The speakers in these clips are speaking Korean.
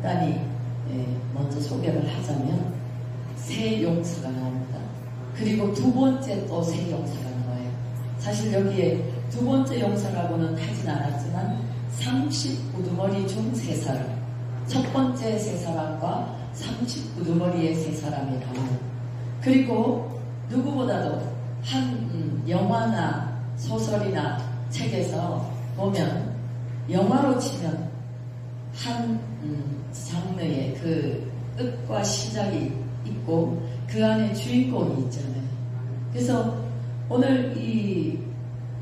간단히 먼저 소개를 하자면 새 용사가 나옵니다. 그리고 두 번째 또 새 용사가 나와요. 사실 여기에 두 번째 용사라고는 하진 않았지만 30우두머리 중 세 사람, 첫 번째 세 사람과 30우두머리의 세 사람이 나와요. 그리고 누구보다도 한 영화나 소설이나 책에서 보면 영화로 치면 한 장르의 그 끝과 시작이 있고 그 안에 주인공이 있잖아요. 그래서 오늘 이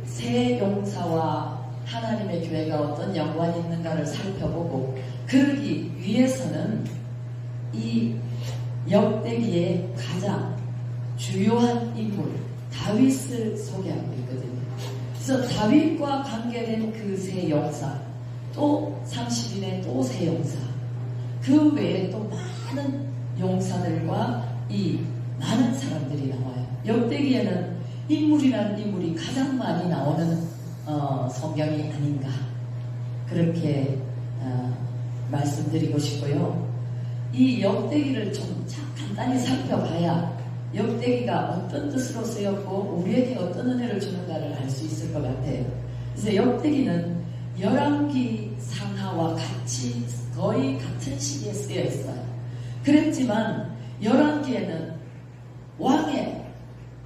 새 용사와 하나님의 교회가 어떤 연관이 있는가를 살펴보고 그러기 위해서는 이 역대기의 가장 주요한 인물 다윗을 소개하고 있거든요. 그래서 다윗과 관계된 그 새 용사, 또 30인의 또 새 용사, 그 외에 또 많은 용사들과 이 많은 사람들이 나와요. 역대기에는 인물이라는 인물이 가장 많이 나오는 성경이 아닌가 그렇게 말씀드리고 싶고요. 이 역대기를 좀 간단히 살펴봐야 역대기가 어떤 뜻으로 쓰였고 우리에게 어떤 은혜를 주는가를 알 수 있을 것 같아요. 그래서 역대기는 열왕기 상하와 같이 거의 같은 시기에 쓰여 있어요. 그랬지만 열왕기에는 왕의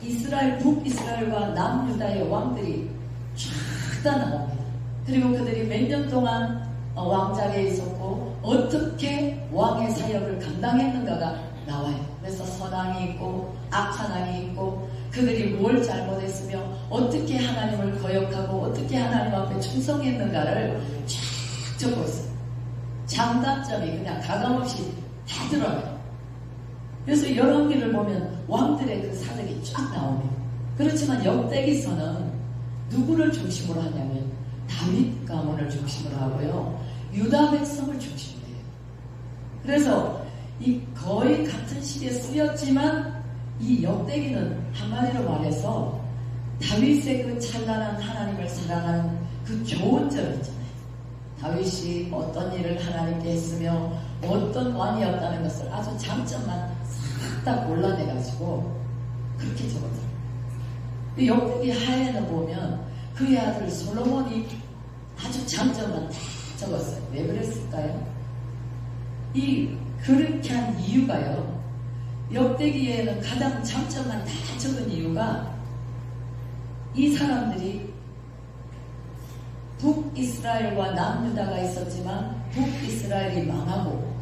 이스라엘, 북이스라엘과 남유다의 왕들이 쫙 다 나옵니다. 그리고 그들이 몇 년 동안 왕자리에 있었고 어떻게 왕의 사역을 감당했는가가 나와요. 그래서 선왕이 있고 악한 왕이 있고 그들이 뭘 잘못했으며 어떻게 하나님을 거역하고 어떻게 하나님 앞에 충성했는가를 쫙 적고 있어요. 장단점이 그냥 가감없이 다 들어가요. 그래서 열왕기를 보면 왕들의 그 사적이 쫙 나옵니다. 그렇지만 역대기서는 누구를 중심으로 하냐면 다윗 가문을 중심으로 하고요. 유다 백성을 중심으로 해요. 그래서 이 거의 같은 시기에 쓰였지만 이 역대기는 한마디로 말해서 다윗의 그 찬란한 하나님을 사랑하는 그 좋은 점 있잖아요. 다윗이 어떤 일을 하나님께 했으며 어떤 왕이었다는 것을 아주 장점만 싹 다 골라내가지고 그렇게 적었어요. 역대기 하에는 보면 그의 아들 솔로몬이 아주 장점만 다 적었어요. 왜 그랬을까요? 그렇게 한 이유가요. 역대기에는 가장 장점만 다 적은 이유가 이 사람들이 북이스라엘과 남유다가 있었지만 북이스라엘이 망하고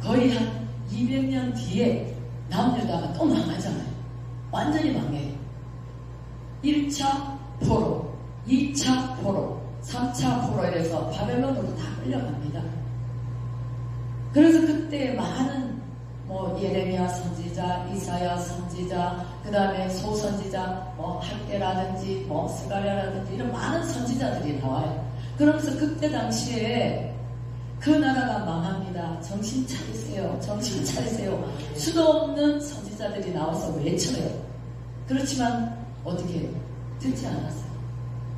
거의 한 200년 뒤에 남유다가 또 망하잖아요. 완전히 망해요. 1차 포로, 2차 포로, 3차 포로 이래서 바벨론으로 다 끌려갑니다. 그래서 그때 많은 예레미야 선지자, 이사야 선지자, 그 다음에 소선지자, 학계라든지 스가랴라든지 이런 많은 선지자들이 나와요. 그러면서 그때 당시에 그 나라가 망합니다. 정신 차리세요. 정신 차리세요. 수도 없는 선지자들이 나와서 외쳐요. 그렇지만 어떻게 해요? 듣지 않았어요.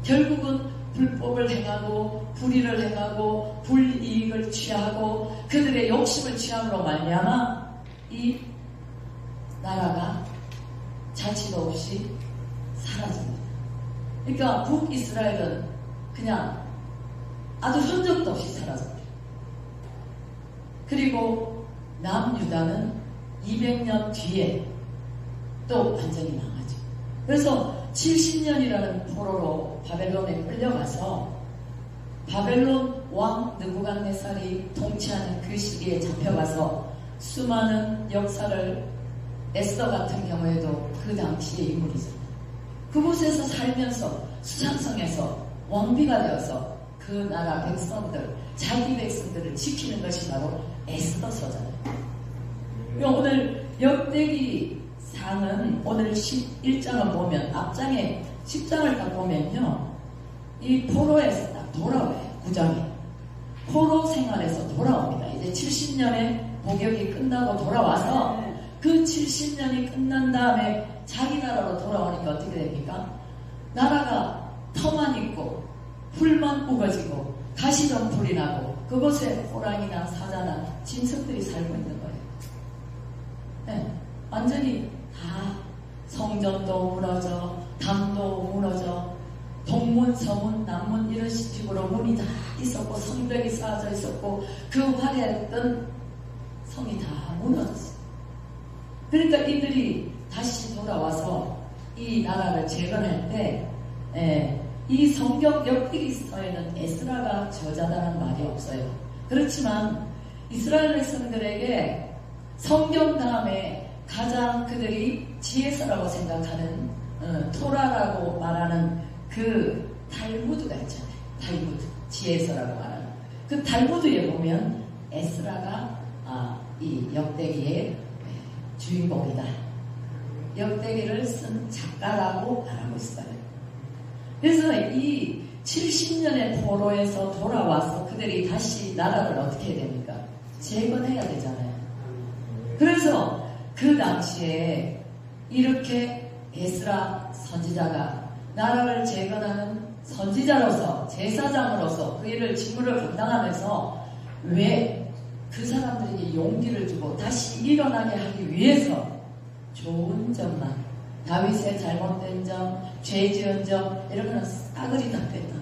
결국은 불법을 행하고 불의를 행하고 불이익을 취하고 그들의 욕심을 취함으로 말미암아 이 나라가 자취도 없이 사라집니다. 그러니까 북이스라엘은 그냥 아주 흔적도 없이 사라집니다. 그리고 남유다는 200년 뒤에 또 완전히 망하죠. 그래서 70년이라는 포로로 바벨론에 끌려가서 바벨론 왕 느부갓네살이 통치하는 그 시기에 잡혀가서 수많은 역사를 에스더 같은 경우에도 그 당시의 인물이잖아요. 그곳에서 살면서 수산성에서 왕비가 되어서 그 나라 백성들, 자기 백성들을 지키는 것이 바로 에스더서잖아요. 오늘 역대기 상은 오늘 11장을 보면 앞장에 10장을 딱 보면요. 이 포로에서 딱 돌아와요. 9장에. 포로 생활에서 돌아옵니다. 이제 70년의 복역이 끝나고 돌아와서 그 70년이 끝난 다음에 자기 나라로 돌아오니까 어떻게 됩니까? 나라가 터만 있고 풀만 우거지고 가시덤불이 나고 그곳에 호랑이나 사자나 짐승들이 살고 있는 거예요. 네, 완전히 다 성전도 무너져, 담도 무너져, 동문, 서문, 남문 이런 식으로 문이 다 있었고 성벽이 쌓아져 있었고 그 화려했던 성이 다 무너졌어요. 그러니까 이들이 다시 돌아와서 이 나라를 재건할 때 이 성경 역기리스토에는 에스라가 저자다는 말이 없어요. 그렇지만 이스라엘 백성들에게 성경 다음에 가장 그들이 지혜서라고 생각하는 토라라고 말하는 그 탈무드가 있잖아요. 탈무드, 지혜서라고 말하는 그 탈무드에 보면 에스라가 이 역대기의 주인공이다. 역대기를 쓴 작가라고 말하고 있어요. 그래서 이 70년의 포로에서 돌아와서 그들이 다시 나라를 어떻게 해야 됩니까? 재건해야 되잖아요. 그래서 그 당시에 이렇게 에스라 선지자가 나라를 재건하는 선지자로서 제사장으로서 그 일을 직무를 감당하면서 왜 그 사람들에게 용기를 주고 다시 일어나게 하기 위해서 좋은 점만, 다윗의 잘못된 점, 죄 지은 점 이런 거는 싸그리 다 뺐다.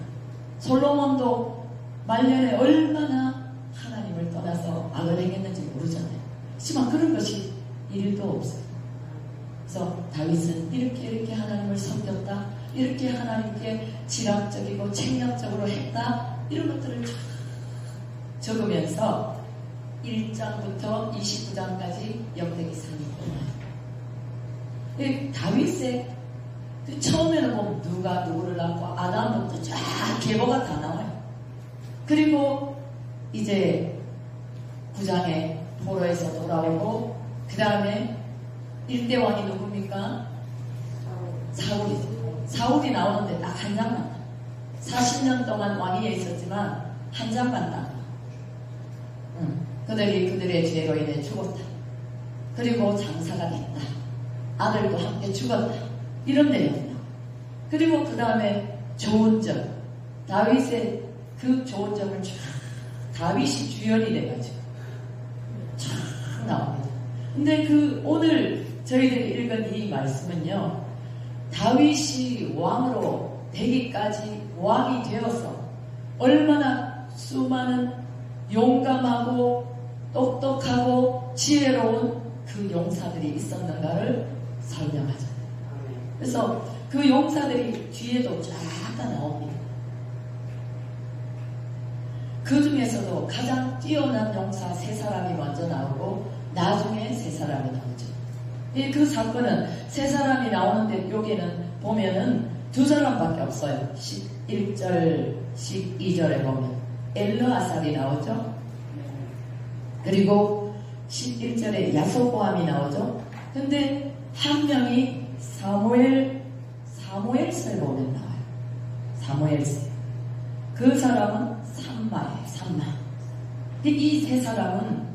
솔로몬도 말년에 얼마나 하나님을 떠나서 악을 행했는지 모르잖아요. 하지만 그런 것이 일도 없어요. 그래서 다윗은 이렇게 하나님을 섬겼다, 이렇게 하나님께 지략적이고 책략적으로 했다, 이런 것들을 쫙 적으면서 1장부터 29장까지 역대기상이 끝나요. 다윗의 그 처음에는 뭐 누가 누구를 낳고 아담부터 쫙 계보가 다 나와요. 그리고 이제 9장에 포로에서 돌아오고 그 다음에 1대 왕이 누굽니까? 사울이죠. 사울이 나오는데 딱 한 장만. 40년 동안 왕위에 있었지만 한 장만 딱. 그들이 그들의 죄로 인해 죽었다. 그리고 장사가 됐다. 아들도 함께 죽었다. 이런 내용이 나와요. 그리고 그 다음에 좋은 점. 다윗의 그 좋은 점을 쫙 다윗이 주연이 돼가지고 쫙 나옵니다. 근데 그 오늘 저희들이 읽은 이 말씀은요, 다윗이 왕으로 되기까지 왕이 되어서 얼마나 수많은 용감하고 똑똑하고 지혜로운 그 용사들이 있었는가를 설명하잖아요. 그래서 그 용사들이 뒤에도 쫙 다 나옵니다. 그 중에서도 가장 뛰어난 용사 3사람이 먼저 나오고 나중에 3사람이 나오죠. 그 사건은 3사람이 나오는데 여기는 보면은 2사람밖에 없어요. 11절, 12절에 보면 엘르아살이 나오죠. 그리고 11절에 야소보암이 나오죠. 근데 한 명이 사무엘서에 보면 나와요. 사무엘서. 그 사람은 삼마예요. 삼마. 이 3사람은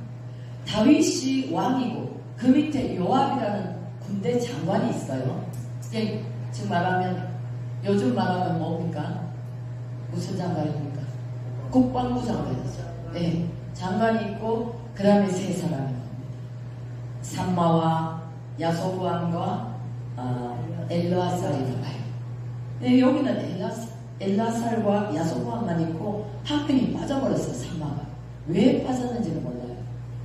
다윗이 왕이고 그 밑에 요압이라는 군대 장관이 있어요. 지금 말하면 요즘 말하면 뭡니까? 무슨 장관입니까? 국방부 장관이죠. 네, 장관이 있고 그 다음에 3사람이 나옵니다. 삼마와 야소부암과 엘르아살이 나와요. 네, 여기는 엘르아살과 야소부암만 있고 한 명이 빠져버렸어요. 삼마가. 왜 빠졌는지는 몰라요.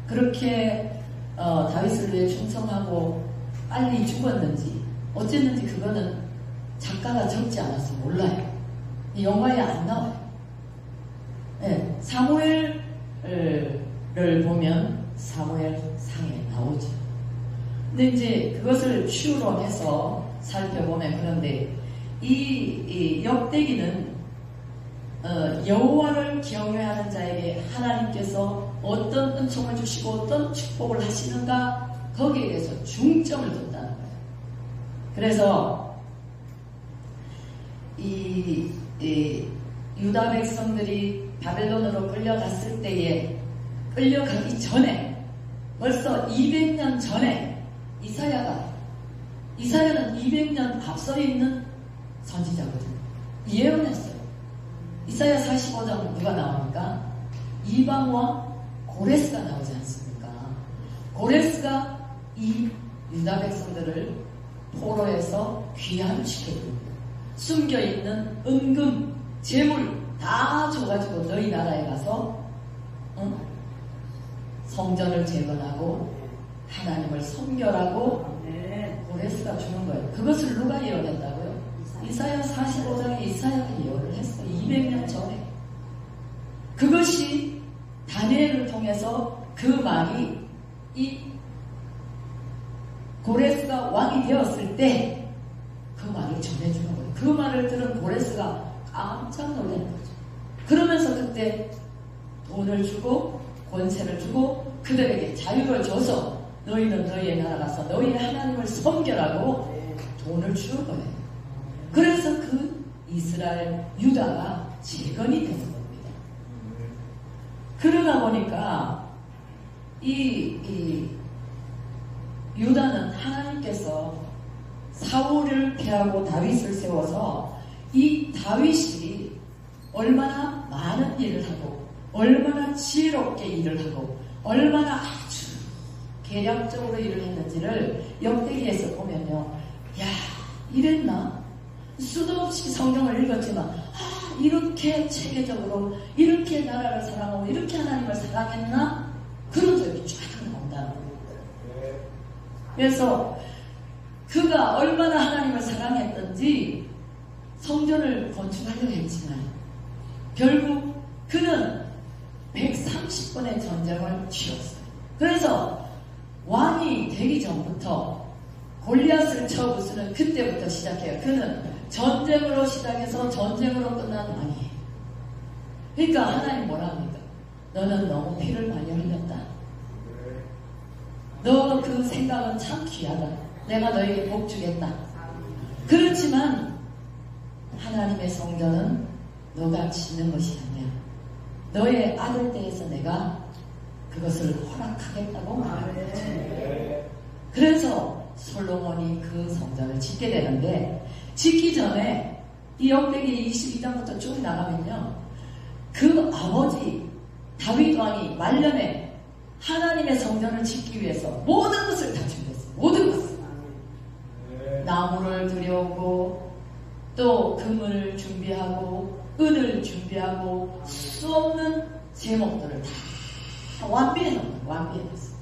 그렇게 다윗을 위해 충성하고 빨리 죽었는지 어쨌는지 그거는 작가가 적지 않아서 몰라요. 영화에 안 나와요. 네, 사무엘을 보면 사무엘상에 나오죠. 근데 이제 그것을 추론해서 살펴보면 그런데 이 역대기는 여호와를 경외하는 자에게 하나님께서 어떤 은총을 주시고 어떤 축복을 하시는가 거기에 대해서 중점을 뒀다는 거예요. 그래서 이 유다 백성들이 바벨론으로 끌려갔을 때에 끌려가기 전에 벌써 200년 전에 이사야는 200년 앞서 있는 선지자거든요. 예언했어요. 이사야 45장 누가 나옵니까? 이방왕 고레스가 나오지 않습니까? 고레스가 이 유다 백성들을 포로에서 귀환시켜주고 숨겨있는 은금, 재물 다 줘가지고 너희 나라에 가서 성전을 재건하고 하나님을 섬겨라고 고레스가 주는 거예요. 그것을 누가 예언했다고요? 이사야 45장에 이사야가 예언을 했어. 200년 전에. 그것이 다니엘을 통해서 그 말이 이 고레스가 왕이 되었을 때 그 말을 전해주는 거예요. 그 말을 들은 고레스가 깜짝 놀란 거죠. 그러면서 그때 돈을 주고 권세를 주고 그들에게 자유를 줘서 너희는 너희의 나라 가서 너희의 하나님을 섬겨라고 돈을 주는 거예요. 그래서 그 이스라엘 유다가 재건이 되는 겁니다. 그러다 보니까 이 유다는 하나님께서 사울을 패하고 다윗을 세워서 이 다윗이 얼마나 많은 일을 하고 얼마나 지혜롭게 일을 하고 얼마나 아주 계략적으로 일을 했는지를 역대기에서 보면요. 야, 이랬나? 수도 없이 성경을 읽었지만 이렇게 체계적으로 이렇게 나라를 사랑하고 이렇게 하나님을 사랑했나? 그런 적이 쫙 나온다는 거예요. 그래서 그가 얼마나 하나님을 사랑했던지 성전을 건축하려고 했지만 결국 그는 130번의 전쟁을 치렀어요. 그래서 왕이 되기 전부터 골리앗을 쳐 부수는 그때부터 시작해요. 그는 전쟁으로 시작해서 전쟁으로 끝난 왕이에요. 그러니까 하나님 뭐라 합니까? 너는 너무 피를 많이 흘렸다. 너 그 생각은 참 귀하다. 내가 너에게 복 주겠다. 그렇지만 하나님의 성전은 너가 짓는 것이 아니야. 너의 아들 때에서 내가 그것을 허락하겠다고 말하는 거죠. 그래서 솔로몬이 그 성전을 짓게 되는데 짓기 전에 이 역대기 22장부터 쭉 나가면요. 그 아버지 다윗 왕이 말년에 하나님의 성전을 짓기 위해서 모든 것을 다 준비했어요. 모든 것을. 나무를 들여오고 또 금을 준비하고 은을 준비하고 수 없는 제목들을 다 완비해놓은 거예요. 완비해놨어요.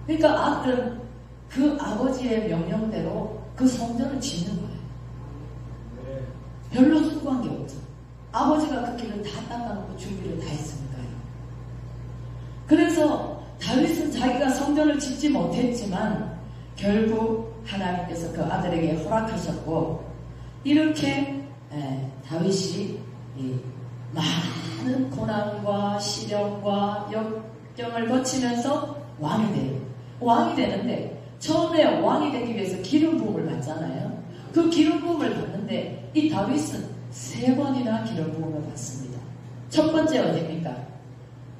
그러니까 아들은 그 아버지의 명령대로 그 성전을 짓는 거예요. 별로 수고한 게 없죠. 아버지가 그 길을 다 닦아놓고 준비를 다 했으니까요. 그래서 다윗은 자기가 성전을 짓지 못했지만 결국 하나님께서 그 아들에게 허락하셨고 이렇게 다윗이 많은 고난과 시련과 역경을 거치면서 왕이 돼요. 왕이 되는데 처음에 왕이 되기 위해서 기름 부음을 받잖아요. 그 기름 부음을 받는데 이 다윗은 3번이나 기름 부음을 받습니다. 첫 번째 어디입니까?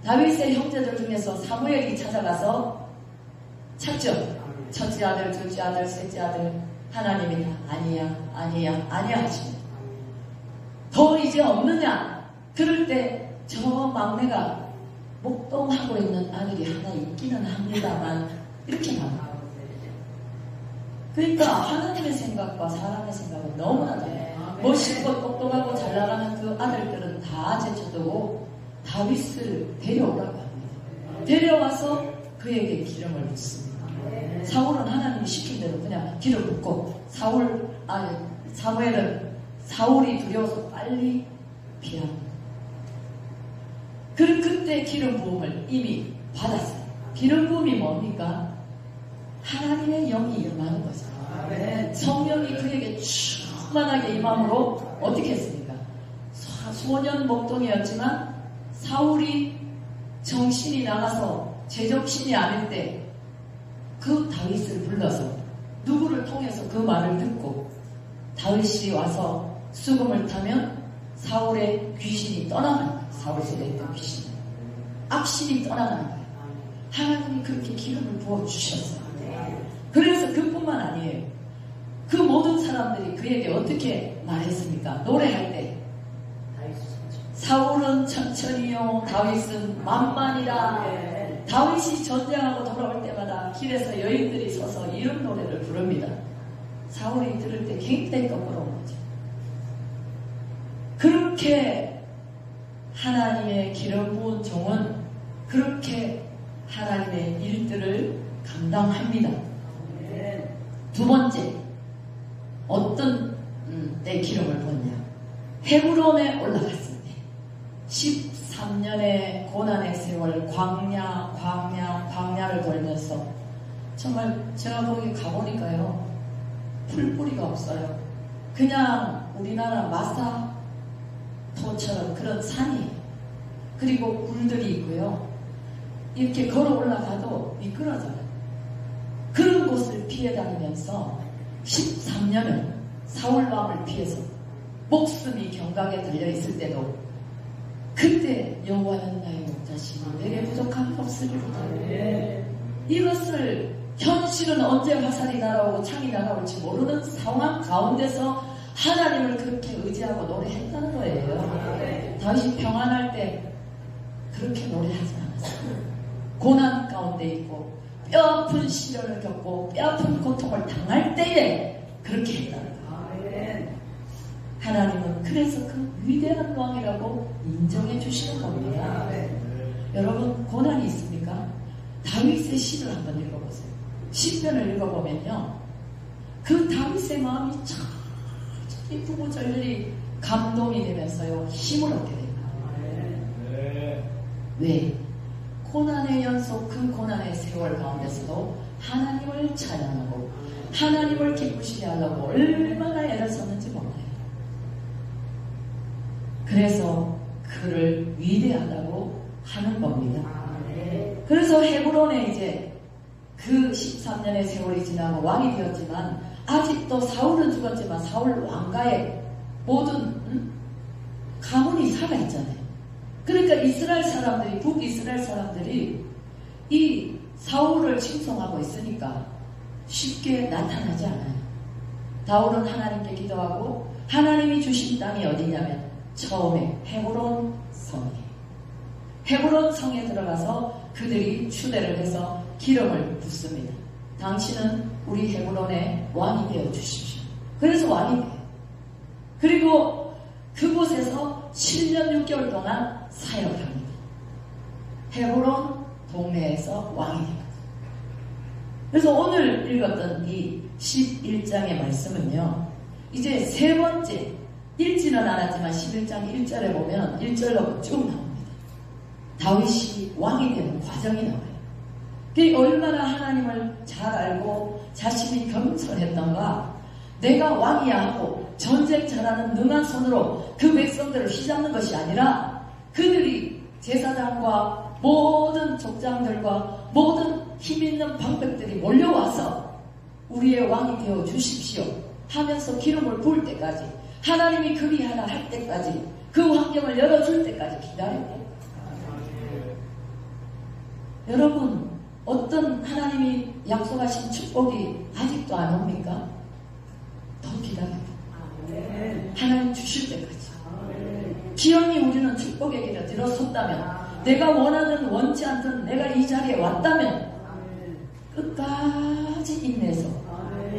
다윗의 형제들 중에서 사무엘이 찾아가서 찾죠. 첫째 아들, 둘째 아들, 셋째 아들 하나님이 아니야 하시네. 더 이제 없느냐? 그럴 때 저 막내가 목동하고 있는 아들이 하나 있기는 합니다만 이렇게 말해요. 그러니까 하나님의 생각과 사람의 생각은 너무나 달라요. 멋있고 똑똑하고 잘 나가는 그 아들들은 다 제쳐두고 다윗을 데려오라고 합니다. 데려와서 그에게 기름을 붓습니다. 사울은 하나님이 시킨 대로 그냥 기름 붓고 사무엘은 사울이 두려워서 빨리 피합니다. 그때 기름 부음을 이미 받았어요. 기름 부음이 뭡니까? 하나님의 영이 임하는 거죠. 성령이 그에게 충만하게 임함으로 어떻게 했습니까? 소년 목동이었지만 사울이 정신이 나가서 제정신이 아닐 때 그 다윗을 불러서 누구를 통해서 그 말을 듣고 다윗이 와서 수금을 타면 사울의 귀신이 떠나가는 거예요. 사울 속에 있던 귀신이. 악신이 떠나가는 거예요. 하나님이 그렇게 기름을 부어주셨어요. 그래서 그뿐만 아니에요. 그 모든 사람들이 그에게 어떻게 말했습니까? 노래할 때 사울은 천천히요, 다윗은 만만이라. 다윗이 전쟁하고 돌아올 때마다 길에서 여인들이 서서 이런 노래를 부릅니다. 사울이 들을 때 굉장히 껄끄러운 거죠. 그렇게 하나님의 기름 부은 종은 그렇게 하나님의 일들을 감당합니다. 두 번째, 어떤 때 기름을 부었냐? 헤브론에 올라갔을 때 13년의 고난의 세월, 광야를 돌면서 정말 제가 거기 가보니까요, 풀뿌리가 없어요. 그냥 우리나라 마사토처럼 그런 산이, 그리고 굴들이 있고요, 이렇게 걸어 올라가도 미끄러져요. 그런 곳을 피해 다니면서 13년을 사울왕을 피해서 목숨이 경각에 달려있을 때도 그때 여호와는 나의 목자시니 내게 부족함이 없으리로다. 이것을 현실은 언제 화살이 날아오고 창이 날아올지 모르는 상황 가운데서 하나님을 그렇게 의지하고 노래했다는 거예요. 다윗이 평안할 때 그렇게 노래하지 않았어요. 고난 가운데 있고 뼈아픈 시련을 겪고 뼈아픈 고통을 당할 때에 그렇게 했다는 거예요. 하나님은 그래서 그 위대한 왕이라고 인정해 주시는 겁니다. 여러분, 고난이 있습니까? 다윗의 시를 한번 읽어보세요. 시편을 읽어보면요, 그 다윗의 마음이 참 부부절리 감동이 되면서요, 힘을 얻게 됩니다. 왜? 고난의 연속, 그 고난의 세월 가운데서도 하나님을 찬양하고 하나님을 기쁘시게 하려고 얼마나 애를 썼는지 몰라요. 그래서 그를 위대하다고 하는 겁니다. 그래서 헤브론에 이제 그 13년의 세월이 지나고 왕이 되었지만, 아직도 사울은 죽었지만 사울 왕가의 모든 가문이 살아있잖아요. 그러니까 이스라엘 사람들이, 북이스라엘 사람들이 이 사울을 칭송하고 있으니까 쉽게 나타나지 않아요. 다울은 하나님께 기도하고 하나님이 주신 땅이 어디냐면 처음에 헤브론 성이에요. 헤브론 성에 들어가서 그들이 추대를 해서 기름을 붓습니다. 당신은 우리 헤브론의 왕이 되어 주십시오. 그래서 왕이 돼요. 그리고 그곳에서 7년 6개월 동안 사역합니다. 헤브론 동네에서 왕이 됩니다. 그래서 오늘 읽었던 이 11장의 말씀은요, 이제 세 번째, 읽지는 않았지만 11장 1절에 보면 1절로 쭉 나옵니다. 다윗이 왕이 되는 과정이 나와요. 그게 얼마나 하나님을 잘 알고 자신이 겸손했던가, 내가 왕이야 하고 전쟁 잘하는 능한 손으로 그 백성들을 휘잡는 것이 아니라 그들이 제사장과 모든 족장들과 모든 힘있는 방백들이 몰려와서 우리의 왕이 되어 주십시오 하면서 기름을 부을 때까지, 하나님이 그리하라 할 때까지, 그 환경을 열어줄 때까지 기다렸대요. 여러분, 어떤 하나님이 약속하신 축복이 아직도 안 옵니까? 더 기다려요. 하나님 주실 때까지. 기왕이 우리는 축복의 길에 들어섰다면, 내가 원하는 원치 않던 내가 이 자리에 왔다면 끝까지 인내해서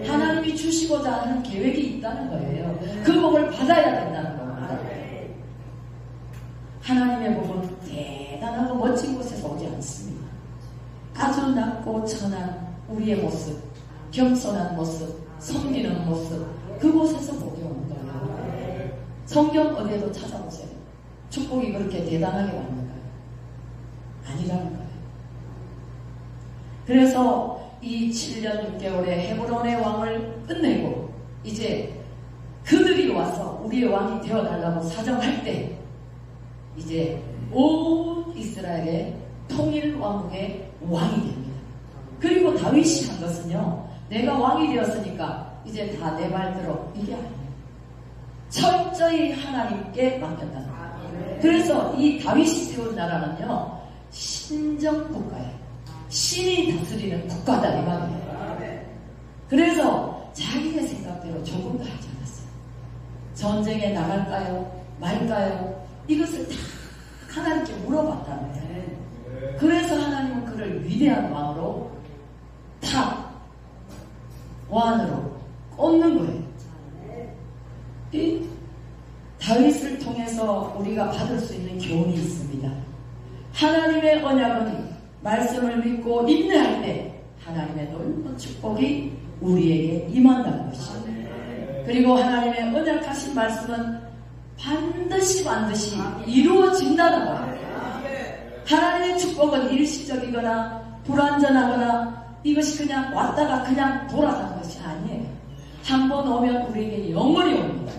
하나님이 주시고자 하는 계획이 있다는 거예요. 그 복을 받아야 된다는 겁니다. 하나님의 복은 대단하고 멋진 곳에서 오지 않습니다. 아주 낮고 천한 우리의 모습, 겸손한 모습, 섬기는 모습, 그곳에서 복이 오는 거예요. 성경 어디에도 찾아보세요. 축복이 그렇게 대단하게 왔는가요? 아니라는 거예요. 그래서 이 7년 6개월의 헤브론의 왕을 끝내고 이제 그들이 와서 우리의 왕이 되어달라고 사정할 때, 이제 온 이스라엘의 통일 왕국의 왕이 됩니다. 그리고 다윗이 한 것은요, 내가 왕이 되었으니까 이제 다 내 말대로, 이게 아니에요. 철저히 하나님께 맡겼다는 거예요. 그래서 이 다윗이 세운 나라는요, 신정국가예요. 신이 다스리는 국가다 이 말이에요. 그래서 자기의 생각대로 조금도 하지 않았어요. 전쟁에 나갈까요? 말까요? 이것을 다 물어봤다는 거예요. 그래서 하나님은 그를 위대한 왕으로 탁 왕으로 꽂는 거예요. 이 다윗을 통해서 우리가 받을 수 있는 교훈이 있습니다. 하나님의 언약은 말씀을 믿고 인내할 때 하나님의 놀라운 축복이 우리에게 임한다는 것이죠. 그리고 하나님의 언약하신 말씀은 반드시 이루어진다는 거예요. 하나님의 축복은 일시적이거나 불완전하거나 이것이 그냥 왔다가 그냥 돌아가는 것이 아니에요. 한 번 오면 우리에게 영원히 옵니다.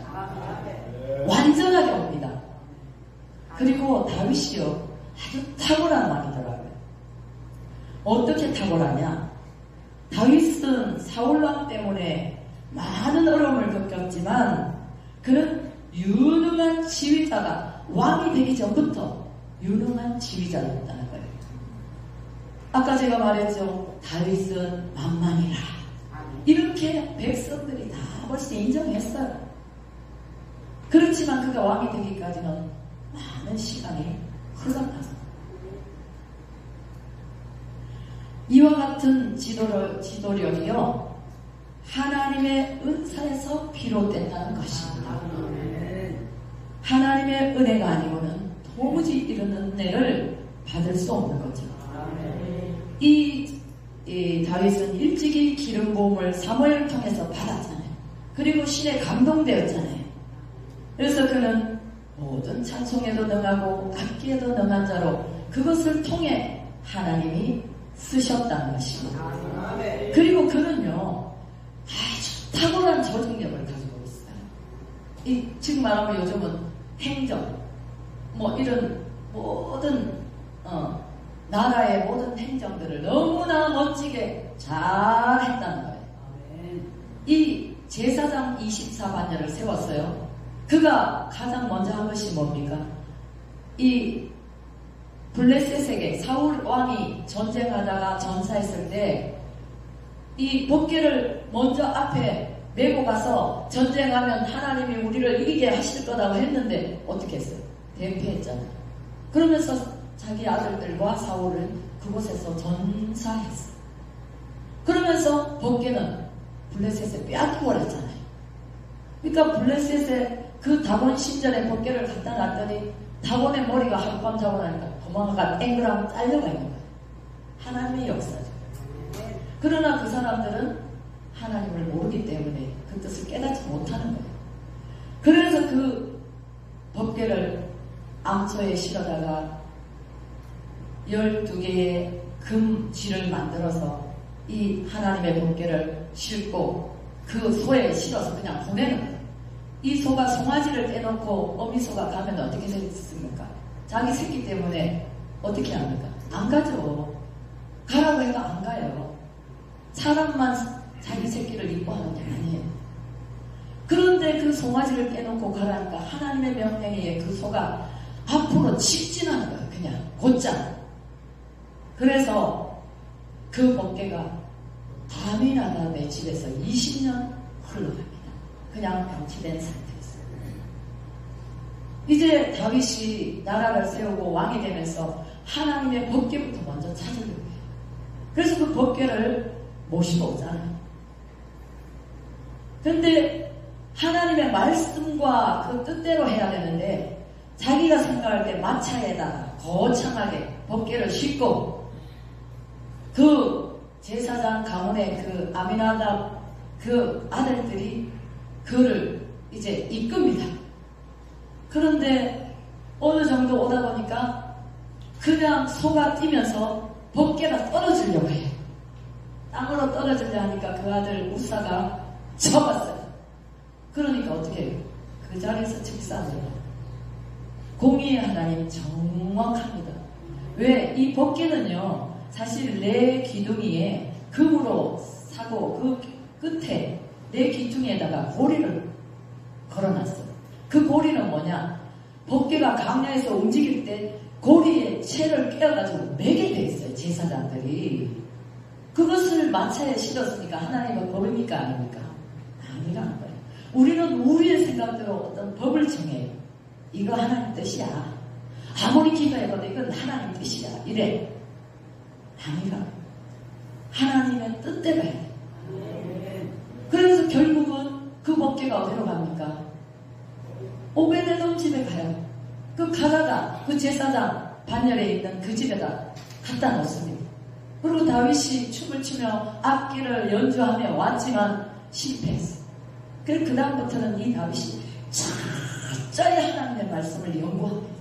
완전하게 옵니다. 그리고 다윗이요, 아주 탁월한 왕이더라고요. 어떻게 탁월하냐? 다윗은 사울왕 때문에 많은 어려움을 겪었지만 그는 유능한 지휘자가, 왕이 되기 전부터 유능한 지휘자였다는 거예요. 아까 제가 말했죠. 다윗은 만만이라. 이렇게 백성들이 다 벌써 인정했어요. 그렇지만 그가 왕이 되기까지는 많은 시간이 흘러갔어요. 이와 같은 지도력이요, 하나님의 은사에서 비롯된다는 것입니다. 하나님의 은혜가 아니고는 도무지 이런 은혜를 받을 수 없는 거죠. 이 다윗은 일찍이 기름 부음을 사무엘을 통해서 받았잖아요. 그리고 신에 감동되었잖아요. 그래서 그는 모든 찬송에도 능하고 악기에도 능한 자로 그것을 통해 하나님이 쓰셨다는 것입니다. 그리고 그는요, 아주 탁월한 조직력을 가지고 있어요. 지금 말하면 요즘은 행정, 이런 모든 나라의 모든 행정들을 너무나 멋지게 잘 했다는 거예요. 이 제사장 24반열을 세웠어요. 그가 가장 먼저 한 것이 뭡니까? 이 블레셋에게 사울 왕이 전쟁하다가 전사했을 때 이 법궤를 먼저 앞에 메고 가서 전쟁하면 하나님이 우리를 이기게 하실 거라고 했는데 어떻게 했어요? 대패했잖아요. 그러면서 자기 아들들과 사울을 그곳에서 전사했어요. 그러면서 법궤는 블레셋에 빼앗겨 버렸잖아요. 그러니까 블레셋에 그 다곤 신전에 법궤를 갖다 놨더니 다곤의 머리가 하룻밤 자고 나니까 도망가 땡그랑 잘려가 있는 거예요. 하나님의 역사죠. 그러나 그 사람들은 하나님을 모르기 때문에 그 뜻을 깨닫지 못하는 거예요. 그래서 그 법궤를 암소에 실어다가 12개의 금쥐를 만들어서 이 하나님의 법궤를 싣고 그 소에 실어서 그냥 보내는 거예요. 이 소가 송아지를 떼놓고 어미소가 가면 어떻게 됐습니까? 자기 새끼 때문에 어떻게 합니까? 안 가죠. 가라고 해도 안 가요. 사람만 자기 새끼를 이뻐하는 게 아니에요. 그런데 그 송아지를 떼놓고 가라니까 하나님의 명령에 의해 그 소가 앞으로 직진하는 거예요. 그냥 곧장. 그래서 그 법궤가 밤이 나다 내 집에서 20년 흘러갑니다. 그냥 병치된 상태였어요. 이제 다윗이 나라를 세우고 왕이 되면서 하나님의 법궤부터 먼저 찾으려고 해요. 그래서 그 법궤를 모시고 오잖아요. 그런데 하나님의 말씀과 그 뜻대로 해야 되는데 자기가 생각할 때 마차에다가 거창하게 법궤를 싣고 그 제사장 가문의 그 아미나답 그 아들들이 그를 이제 이끕니다. 그런데 어느 정도 오다 보니까 그냥 소가 뛰면서 법궤가 떨어지려고 해요. 땅으로 떨어지려 하니까 그 아들 우사가 접었어요. 그러니까 어떻게 해요? 그 자리에서 즉사해요. 공의의 하나님 정확합니다. 왜? 이 법궤는요, 사실 내 기둥이에 금으로 사고 그 끝에 내 기둥에다가 고리를 걸어놨어요. 그 고리는 뭐냐? 법궤가 강야에서 움직일 때 고리에 채를 깨어가지고 매게 돼 있어요. 제사장들이. 그것을 마차에 실었으니까 하나님의 법입니까? 아닙니까? 아니라는 거예요. 우리는 우리의 생각대로 어떤 법을 정해요. 이거 하나님 뜻이야. 아무리 기도해봐도 이건 하나님 뜻이야. 이래. 아니라. 하나님의 뜻대로 해야 돼. 그래서 결국은 그 법궤가 어디로 갑니까? 오베데돔 집에 가요. 그 가다가 그 제사장 반열에 있는 그 집에다 갖다 놓습니다. 그리고 다윗이 춤을 추며 악기를 연주하며 왔지만 실패했어. 그래서 그 다음부터는 이 다윗이 철저히 하나님의 말씀을 연구합니다.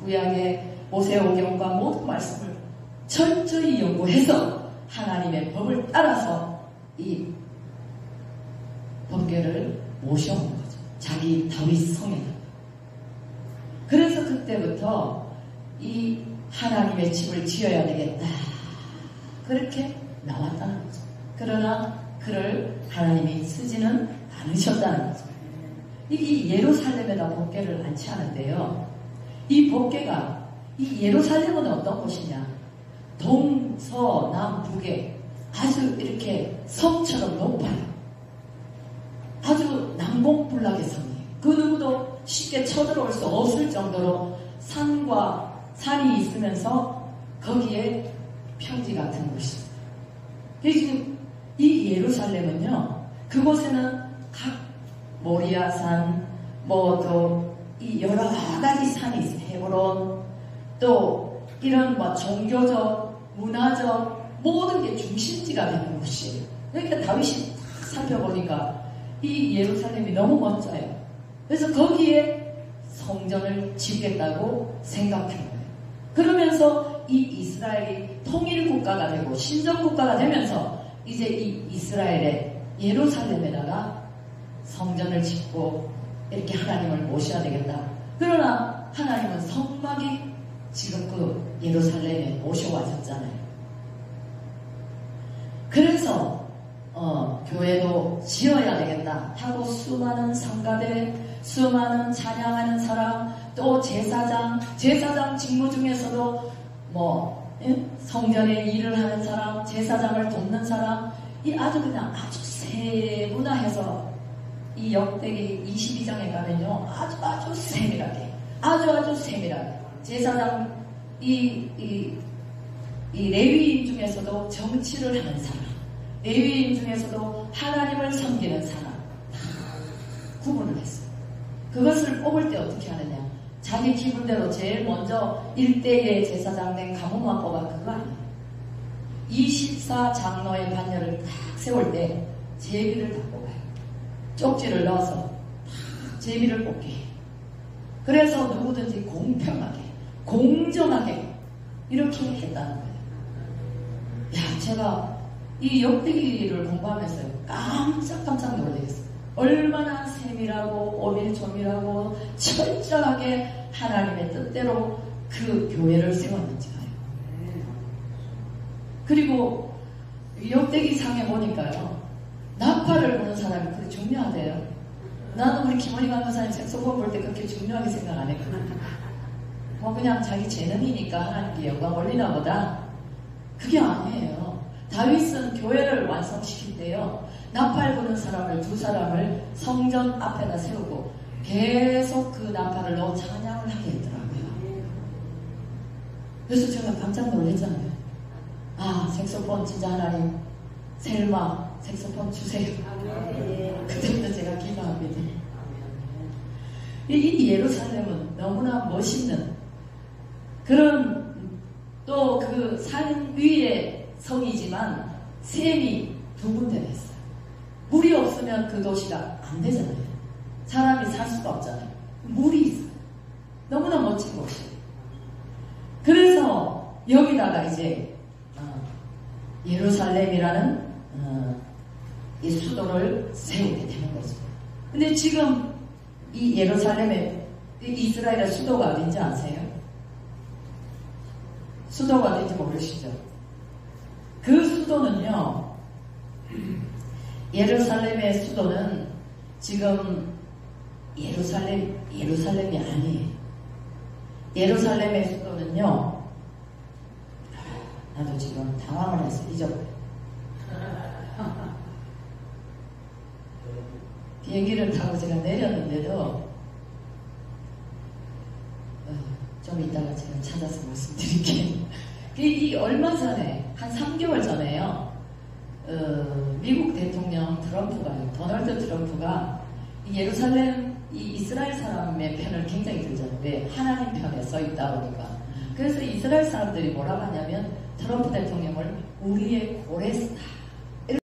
구약의 모세오경과 모든 말씀을 철저히 연구해서 하나님의 법을 따라서 이 법궤를 모셔온 거죠. 자기 다윗 성에다. 그래서 그때부터 이 하나님의 집을 지어야 되겠다. 그렇게 나왔다는 거죠. 그러나 그를 하나님이 쓰지는 않으셨다는 거죠. 이 예루살렘에다 법궤를 안치하는데요. 이 법궤가 이 예루살렘은 어떤 곳이냐? 동서남북에 아주 이렇게 섬처럼 높아요. 아주 남봉불락의 섬이에요. 그 누구도 쉽게 쳐들어올 수 없을 정도로 산이 있으면서 거기에 평지 같은 곳이 있어요. 지금 이 예루살렘은요, 그곳에는 각 모리아산, 또 이 여러 가지 산이 있어요. 헤브론, 또 이런 종교적, 문화적 모든 게 중심지가 되는 곳이에요. 그러니까 다윗이 딱 살펴보니까 이 예루살렘이 너무 멋져요. 그래서 거기에 성전을 짓겠다고 생각해요. 그러면서 이 이스라엘이 통일국가가 되고 신정국가가 되면서 이제 이 이스라엘의 예루살렘에다가 성전을 짓고 이렇게 하나님을 모셔야 되겠다. 그러나 하나님은 성막이 지금 그 예루살렘에 오셔와셨잖아요. 그래서 교회도 지어야 되겠다 하고 수많은 성가대, 수많은 찬양하는 사람, 또 제사장 직무 중에서도 성전에 일을 하는 사람, 제사장을 돕는 사람, 이 아주 세분화해서 이 역대기 22장에 가면요, 아주 세밀하게, 아주 세밀하게 제사장 이 레위인 중에서도 정치를 하는 사람, 레위인 중에서도 하나님을 섬기는 사람 다 구분을 했어요. 그것을 뽑을 때 어떻게 하느냐? 자기 기분대로 제일 먼저 1대의 제사장 된 가뭄만 뽑아. 그거 아니에요. 24장로의 반열을 딱 세울 때 제비를 다 뽑아요. 쪽지를 넣어서 딱 제비를 뽑게 해요. 그래서 누구든지 공평하게, 공정하게 이렇게 했다는 거예요. 제가 이 역대기를 공부하면서 깜짝 놀라겠어요. 얼마나 세밀하고 오밀조밀하고 철저하게 하나님의 뜻대로 그 교회를 세웠는지가요. 그리고 역대기상에 보니까요, 나팔을 부는 사람이 그렇게 중요하대요. 나는 우리 김원희 강사님 색소폰 볼 때 그렇게 중요하게 생각 안 했거든요. 그냥 자기 재능이니까 하나님께 영광 올리나 보다. 그게 아니에요. 다윗은 교회를 완성시킬 때요, 나팔 부는 사람을 2사람을 성전 앞에다 세우고 계속 그 나팔을 넣어 찬양을 하게 했더라고요. 그래서 제가 깜짝 놀랐잖아요. 색소폰 진짜 하나님, 셀마 색소폰 주세요. 그때부터 제가 기도합니다. 이 예루살렘은 너무나 멋있는 그런, 또 그 산 위에 성이지만 샘이 2군데가 있어요. 물이 없으면 그 도시가 안 되잖아요. 사람이 살 수가 없잖아요. 물이 있어요. 너무나 멋진 곳이에요. 그래서 여기다가 이제 예루살렘이라는 이 수도를 세우게 되는 거죠. 근데 지금 이 예루살렘의 이스라엘의 수도가 어딘지 아세요? 수도가 어딘지 모르시죠? 그 수도는요, 예루살렘의 수도는 지금 예루살렘이 아니에요. 예루살렘의 수도는요, 나도 지금 당황을 해서 잊어버려요. 비행기를 타고 제가 내렸는데도 좀 좀 이따가 제가 찾아서 말씀드릴게요. 이 얼마 전에, 한 3개월 전에요, 미국 대통령 트럼프가요, 도널드 트럼프가 예루살렘, 이 이스라엘 사람의 편을 굉장히 들잖아요. 왜? 하나님 편에 서 있다 보니까. 그래서 이스라엘 사람들이 뭐라고 하냐면 트럼프 대통령을 우리의 고레스다